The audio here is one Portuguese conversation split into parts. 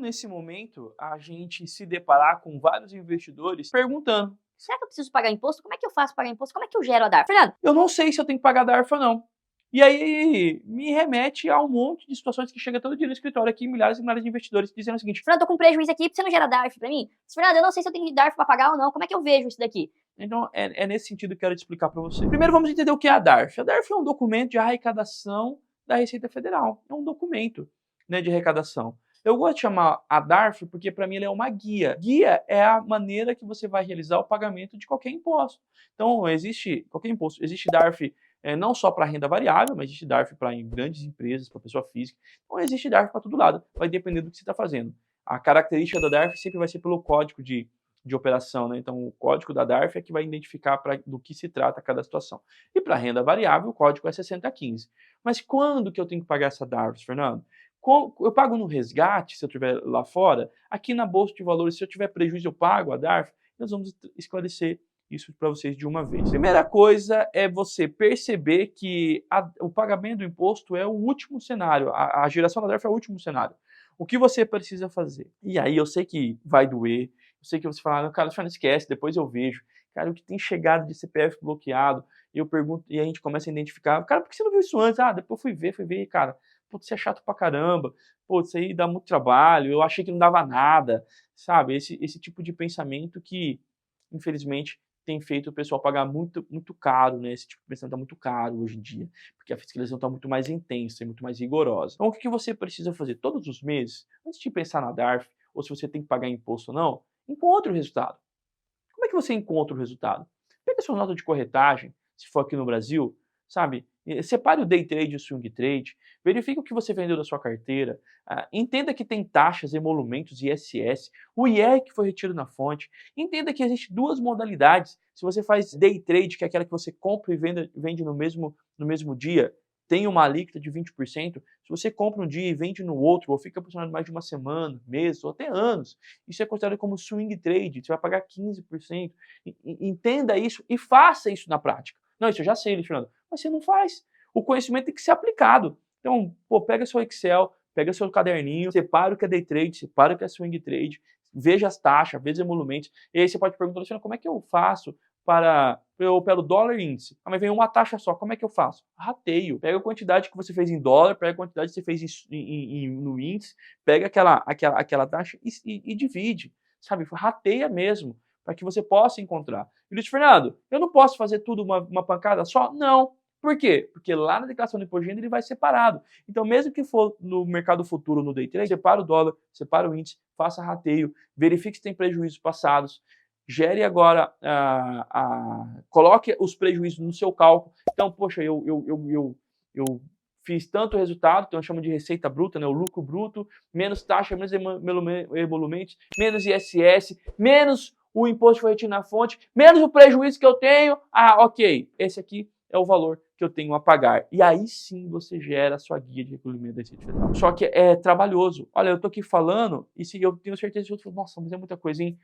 nesse momento a gente se deparar com vários investidores perguntando: será que eu preciso pagar imposto? Como é que eu faço pagar imposto? Como é que eu gero a DARF? Fernando, eu não sei se eu tenho que pagar DARF ou não. E aí me remete a um monte de situações que chega todo dia no escritório aqui, milhares e milhares de investidores dizendo o seguinte: Fernando, tô com prejuízo aqui, por que você não gera DARF pra mim? Fernando, eu não sei se eu tenho DARF pra pagar ou não, como é que eu vejo isso daqui? Então, é nesse sentido que eu quero te explicar para você. Primeiro, vamos entender o que é a DARF. A DARF é um documento de arrecadação da Receita Federal. É um documento, né, de arrecadação. Eu gosto de chamar a DARF porque, para mim, ela é uma guia. Guia é a maneira que você vai realizar o pagamento de qualquer imposto. Então, existe qualquer imposto. Existe DARF não só para renda variável, mas existe DARF para grandes empresas, para pessoa física. Então, existe DARF para todo lado. Vai depender do que você está fazendo. A característica da DARF sempre vai ser pelo código de operação, né? Então, o código da DARF é que vai identificar do que se trata cada situação. E para renda variável, o código é 6015. Mas quando que eu tenho que pagar essa DARF, Fernando? Eu pago no resgate, se eu estiver lá fora. Aqui na Bolsa de Valores, se eu tiver prejuízo, eu pago a DARF. Nós vamos esclarecer isso para vocês de uma vez. Primeira coisa é você perceber que o pagamento do imposto é o último cenário. A geração da DARF é o último cenário. O que você precisa fazer? E aí eu sei que vai doer. Eu sei que você fala, cara, não esquece, depois eu vejo. Cara, o que tem chegado de CPF bloqueado, eu pergunto, e a gente começa a identificar, cara, por que você não viu isso antes? Ah, depois fui ver, cara, putz, isso é chato pra caramba, putz, isso aí dá muito trabalho, eu achei que não dava nada, sabe? Esse tipo de pensamento que, infelizmente, tem feito o pessoal pagar muito, muito caro, né? Esse tipo de pensamento tá muito caro hoje em dia, porque a fiscalização está muito mais intensa e muito mais rigorosa. Então, o que você precisa fazer todos os meses, antes de pensar na DARF, ou se você tem que pagar imposto ou não, encontre o resultado. Como é que você encontra o resultado? Pega sua nota de corretagem, se for aqui no Brasil, sabe? Separe o day trade e o swing trade, verifique o que você vendeu da sua carteira, entenda que tem taxas, emolumentos, ISS, o IR que foi retido na fonte, entenda que existem duas modalidades. Se você faz day trade, que é aquela que você compra e vende no mesmo dia, tem uma alíquota de 20%. Se você compra um dia e vende no outro, ou fica posicionado mais de uma semana, meses, ou até anos, isso é considerado como swing trade, você vai pagar 15%. Entenda isso e faça isso na prática. Não, isso eu já sei, Fernando, mas você não faz. O conhecimento tem que ser aplicado. Então, pega seu Excel, pega seu caderninho, separa o que é day trade, separa o que é swing trade, veja as taxas, veja os emolumentos, e aí você pode perguntar, Luciano, como é que eu faço pelo dólar índice? Ah, mas vem uma taxa só, como é que eu faço? Rateio. Pega a quantidade que você fez em dólar, pega a quantidade que você fez no índice, pega aquela taxa e divide, sabe? Rateia mesmo, para que você possa encontrar. E Luiz Fernando, eu não posso fazer tudo uma pancada só? Não. Por quê? Porque lá na declaração do imposto de renda ele vai separado. Então, mesmo que for no mercado futuro, no day trade, separa o dólar, separa o índice, faça rateio, verifique se tem prejuízos passados, gere agora, coloque os prejuízos no seu cálculo. Então, poxa, eu fiz tanto resultado, então eu chamo de receita bruta, né, o lucro bruto, menos taxa, menos emolumentos, menos ISS, menos o imposto que foi retido na fonte, menos o prejuízo que eu tenho. Ah, ok, esse aqui é o valor que eu tenho a pagar. E aí sim você gera a sua guia de recolhimento da Receita Federal. Só que é trabalhoso. Olha, eu tô aqui falando, e se eu tenho certeza que eu falo, nossa, mas é muita coisa, hein?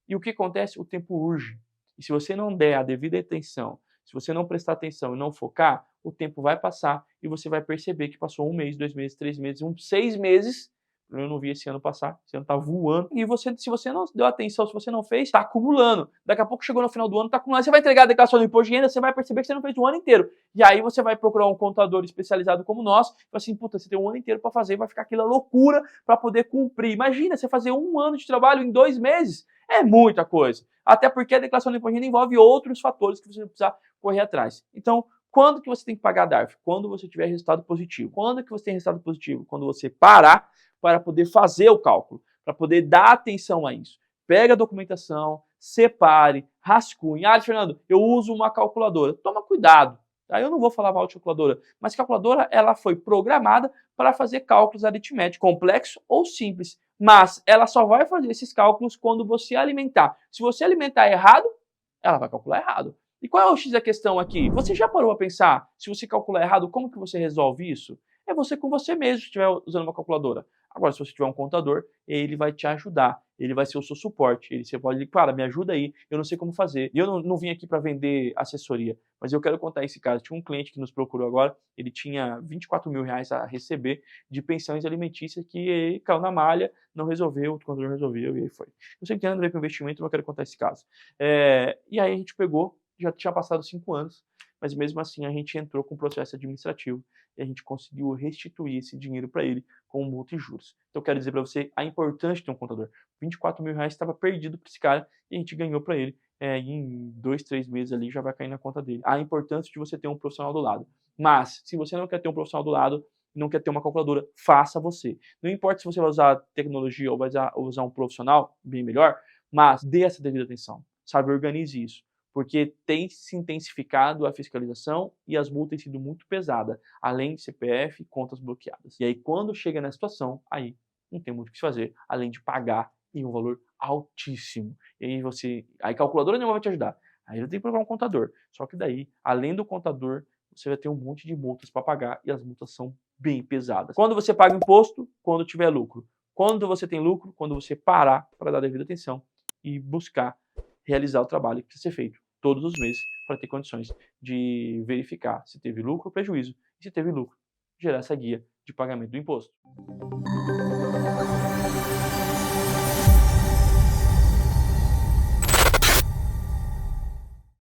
E o que acontece? O tempo urge. E se você não der a devida atenção, se você não prestar atenção e não focar, o tempo vai passar e você vai perceber que passou 1 mês, 2 meses, 3 meses, 6 meses. Eu não vi esse ano passar, esse ano tá voando. E se você não deu atenção, se você não fez, tá acumulando. Daqui a pouco chegou no final do ano, tá acumulando. Você vai entregar a declaração do imposto de renda, você vai perceber que você não fez o ano inteiro. E aí você vai procurar um contador especializado como nós, e fala assim, puta, você tem um ano inteiro para fazer, vai ficar aquela loucura para poder cumprir. Imagina, você fazer 1 ano de trabalho em 2 meses. É muita coisa. Até porque a declaração do imposto de renda envolve outros fatores que você vai precisar correr atrás. Então, quando que você tem que pagar a DARF? Quando você tiver resultado positivo. Quando que você tem resultado positivo? Quando você parar para poder fazer o cálculo, para poder dar atenção a isso. Pega a documentação, separe, rascunhe. Ah, Fernando, eu uso uma calculadora. Toma cuidado. Tá? Eu não vou falar mal de calculadora, mas a calculadora ela foi programada para fazer cálculos aritméticos, complexos ou simples. Mas ela só vai fazer esses cálculos quando você alimentar. Se você alimentar errado, ela vai calcular errado. E qual é o X da questão aqui? Você já parou a pensar, se você calcular errado, como que você resolve isso? É você com você mesmo, se estiver usando uma calculadora. Agora, se você tiver um contador, ele vai te ajudar, ele vai ser o seu suporte. Você pode dizer, cara, me ajuda aí, eu não sei como fazer. E eu não vim aqui para vender assessoria, mas eu quero contar esse caso. Tinha um cliente que nos procurou agora, ele tinha R$ 24.000 a receber de pensões alimentícias que ele caiu na malha, não resolveu, o contador resolveu e aí foi. Eu sei que tem nada a ver com investimento, mas eu quero contar esse caso. E aí a gente pegou, já tinha passado 5 anos, mas mesmo assim a gente entrou com um processo administrativo e a gente conseguiu restituir esse dinheiro para ele com multa e juros. Então eu quero dizer para você a importância de ter um contador. R$ 24.000 estava perdido para esse cara e a gente ganhou para ele. E em 2, 3 meses ali já vai cair na conta dele. A importância de você ter um profissional do lado. Mas, se você não quer ter um profissional do lado, não quer ter uma calculadora, faça você. Não importa se você vai usar tecnologia ou vai usar um profissional, bem melhor, mas dê essa devida atenção. Sabe, organize isso. Porque tem se intensificado a fiscalização e as multas têm sido muito pesadas, além de CPF e contas bloqueadas. E aí, quando chega na situação, aí não tem muito o que fazer, além de pagar em um valor altíssimo. E aí a calculadora não vai te ajudar. Aí você tem que procurar um contador. Só que daí, além do contador, você vai ter um monte de multas para pagar e as multas são bem pesadas. Quando você paga imposto, quando tiver lucro. Quando você tem lucro, quando você parar para dar devida atenção e buscar realizar o trabalho que precisa ser feito todos os meses para ter condições de verificar se teve lucro ou prejuízo. E se teve lucro, gerar essa guia de pagamento do imposto.